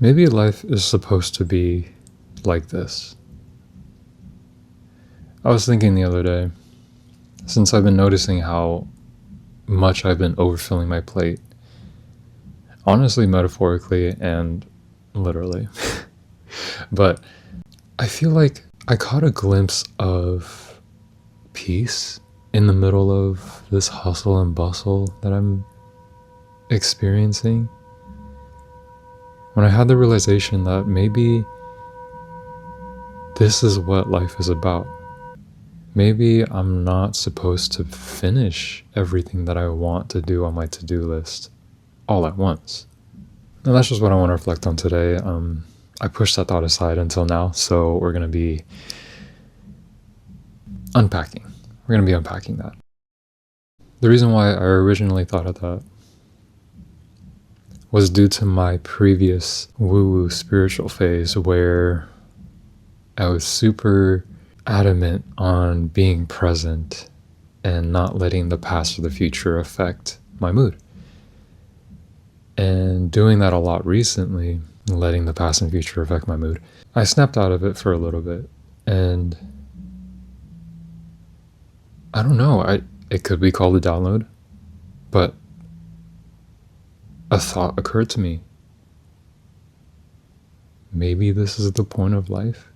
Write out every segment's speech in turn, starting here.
Maybe life is supposed to be like this. I was thinking the other day, since I've been noticing how much I've been overfilling my plate, honestly, metaphorically and literally, but I feel like I caught a glimpse of peace in the middle of this hustle and bustle that I'm experiencing. When I had the realization that maybe this is what life is about. Maybe I'm not supposed to finish everything that I want to do on my to-do list all at once. And that's just what I want to reflect on today. I pushed that thought aside until now, so we're going to be unpacking. We're going to be unpacking that. The reason why I originally thought of that was due to my previous woo-woo spiritual phase where I was super adamant on being present and not letting the past or the future affect my mood. And doing that a lot recently, letting the past and future affect my mood, I snapped out of it for a little bit. And I don't know, it could be called a download, but a thought occurred to me. Maybe this is the point of life.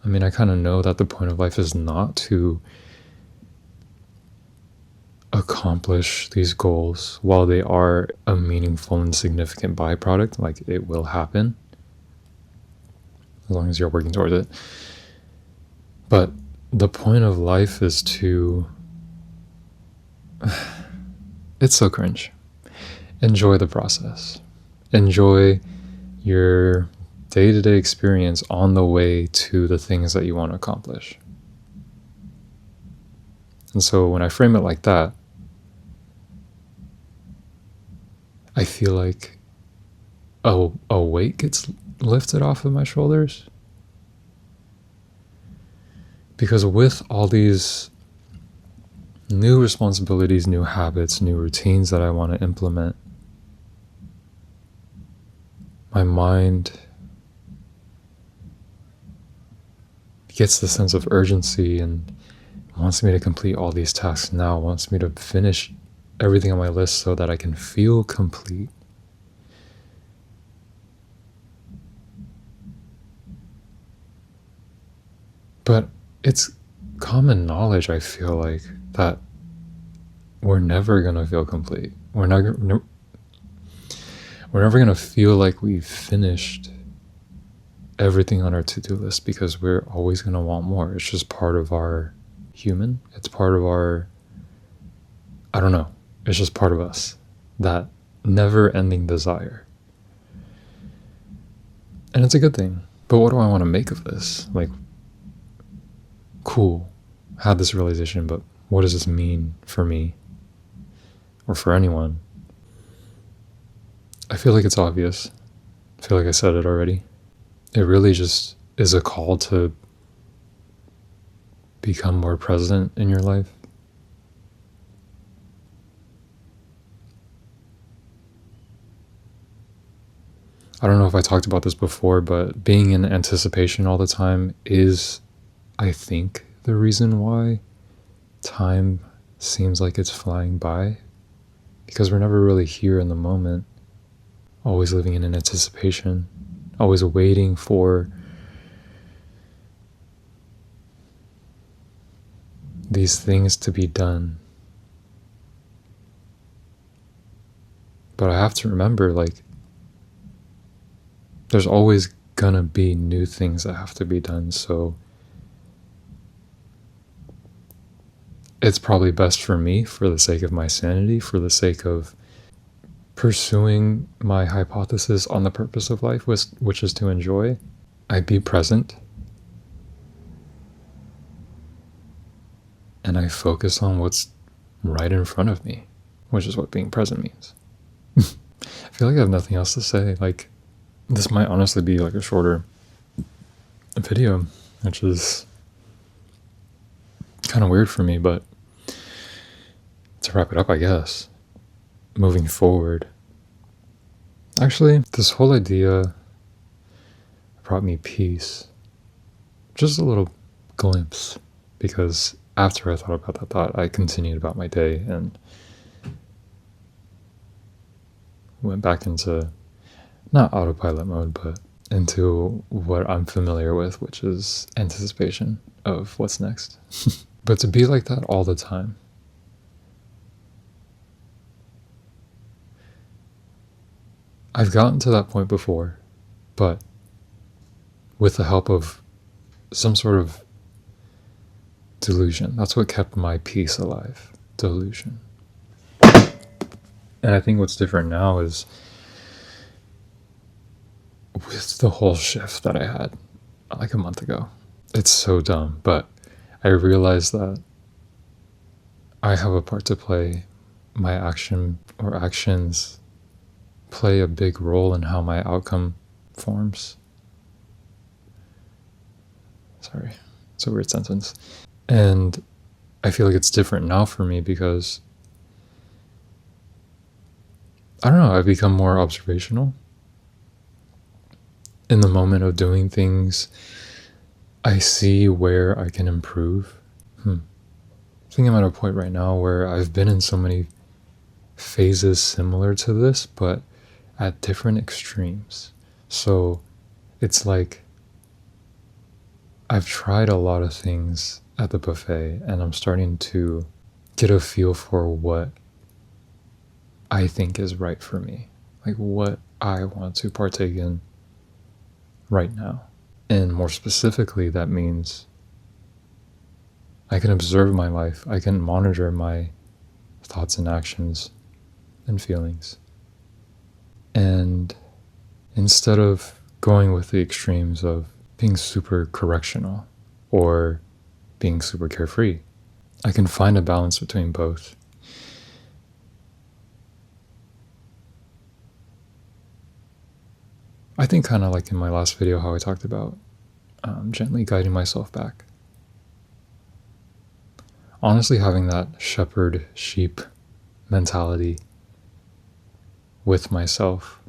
I mean, I kind of know that the point of life is not to accomplish these goals while they are a meaningful and significant byproduct. Like, it will happen as long as you're working towards it. But the point of life is to it's so cringe. Enjoy the process. Enjoy your day-to-day experience on the way to the things that you want to accomplish. And so when I frame it like that, I feel like a weight gets lifted off of my shoulders. Because with all these new responsibilities, new habits, new routines that I want to implement, my mind gets the sense of urgency and wants me to complete all these tasks now, wants me to finish everything on my list so that I can feel complete. But it's common knowledge, I feel like, that we're never going to feel complete. We're never going to feel like we've finished everything on our to-do list because we're always going to want more. It's just part of our human. It's part of our, I don't know. It's just part of us, that never-ending desire. And it's a good thing. But what do I want to make of this? Like, cool, had this realization, but what does this mean for me or for anyone? I feel like it's obvious. I feel like I said it already. It really just is a call to become more present in your life. I don't know if I talked about this before, but being in anticipation all the time is, I think, the reason why time seems like it's flying by, because we're never really here in the moment, always living in an anticipation, always waiting for these things to be done. But I have to remember, like, there's always gonna be new things that have to be done, so it's probably best for me, for the sake of my sanity, for the sake of pursuing my hypothesis on the purpose of life, which is to enjoy, I be present and I focus on what's right in front of me, which is what being present means. I feel like I have nothing else to say. Like, this might honestly be like a shorter video, which is kind of weird for me, but to wrap it up, I guess, moving forward, Actually, this whole idea brought me peace. Just a little glimpse, because after I thought about that thought, I continued about my day and went back into not autopilot mode, but into what I'm familiar with, which is anticipation of what's next. But to be like that all the time, I've gotten to that point before, but with the help of some sort of delusion. That's what kept my peace alive. Delusion. And I think what's different now is with the whole shift that I had like a month ago. It's so dumb, but I realized that I have a part to play. My action or actions play a big role in how my outcome forms. Sorry, it's a weird sentence. And I feel like it's different now for me because, I don't know, I've become more observational. In the moment of doing things, I see where I can improve. I think I'm at a point right now where I've been in so many phases similar to this, but at different extremes. So it's like I've tried a lot of things at the buffet, and I'm starting to get a feel for what I think is right for me, like what I want to partake in right now. And more specifically, that means I can observe my life, I can monitor my thoughts and actions and feelings. And instead of going with the extremes of being super correctional or being super carefree, I can find a balance between both. I think kind of like in my last video how I talked about gently guiding myself back. Honestly, having that shepherd sheep mentality with myself.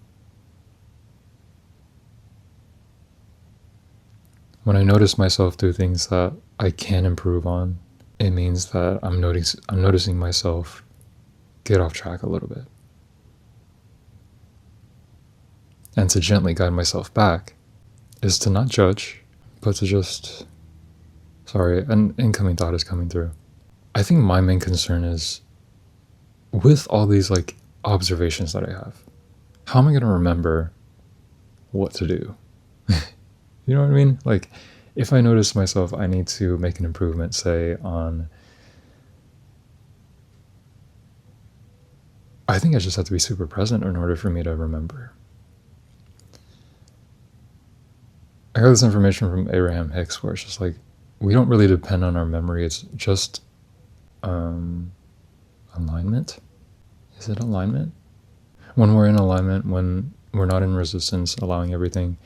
When I notice myself do things that I can improve on, it means that I'm noticing myself get off track a little bit. And to gently guide myself back is to not judge, but to just... Sorry, an incoming thought is coming through. I think my main concern is, with all these like observations that I have, how am I going to remember what to do? You know what I mean? Like, if I notice myself, I need to make an improvement, say, on... I think I just have to be super present in order for me to remember. I got this information from Abraham Hicks where it's just like, we don't really depend on our memory. It's just alignment. Is it alignment? When we're in alignment, when we're not in resistance, allowing everything,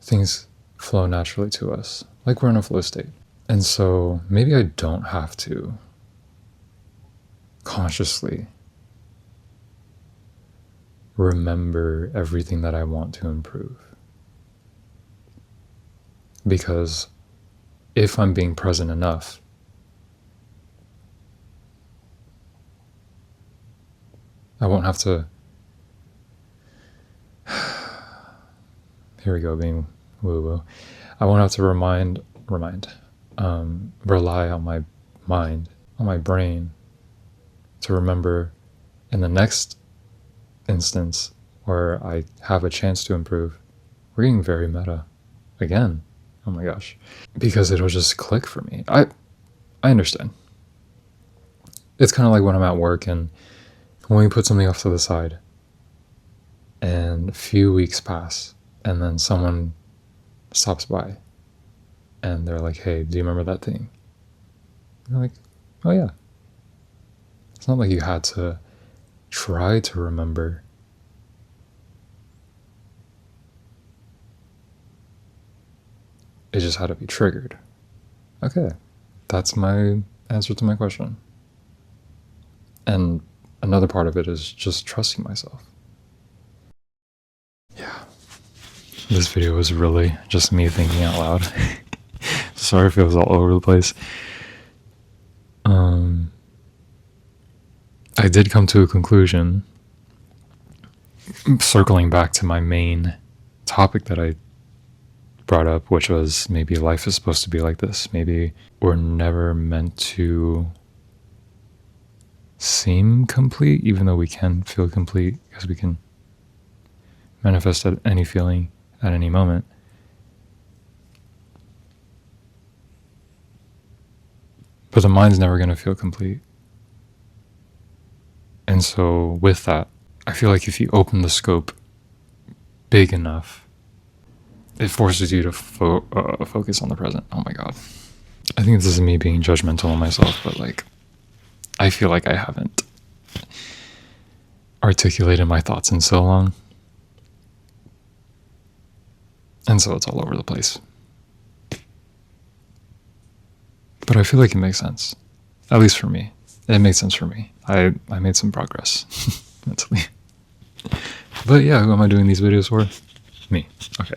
things flow naturally to us, like we're in a flow state. And so maybe I don't have to consciously remember everything that I want to improve. Because if I'm being present enough, I won't have to... Here we go, being woo-woo. I won't have to rely on my mind, on my brain, to remember in the next instance where I have a chance to improve. We're getting very meta again. Oh my gosh. Because it'll just click for me. I understand. It's kind of like when I'm at work and when we put something off to the side and a few weeks pass and then someone stops by and they're like, hey, do you remember that thing? You're like, oh yeah. It's not like you had to try to remember. It just had to be triggered. Okay, that's my answer to my question. And another part of it is just trusting myself. Yeah. This video was really just me thinking out loud. Sorry if it was all over the place. I did come to a conclusion, circling back to my main topic that I brought up, which was maybe life is supposed to be like this. Maybe we're never meant to seem complete, even though we can feel complete, because we can manifest any feeling at any moment. But the mind's never going to feel complete. And so with that, I feel like if you open the scope big enough, it forces you to focus on the present. Oh my God. I think this is me being judgmental on myself, but like, I feel like I haven't articulated my thoughts in so long. And so it's all over the place. But I feel like it makes sense. At least for me. It made sense for me. I made some progress mentally. But yeah, who am I doing these videos for? Me. Okay.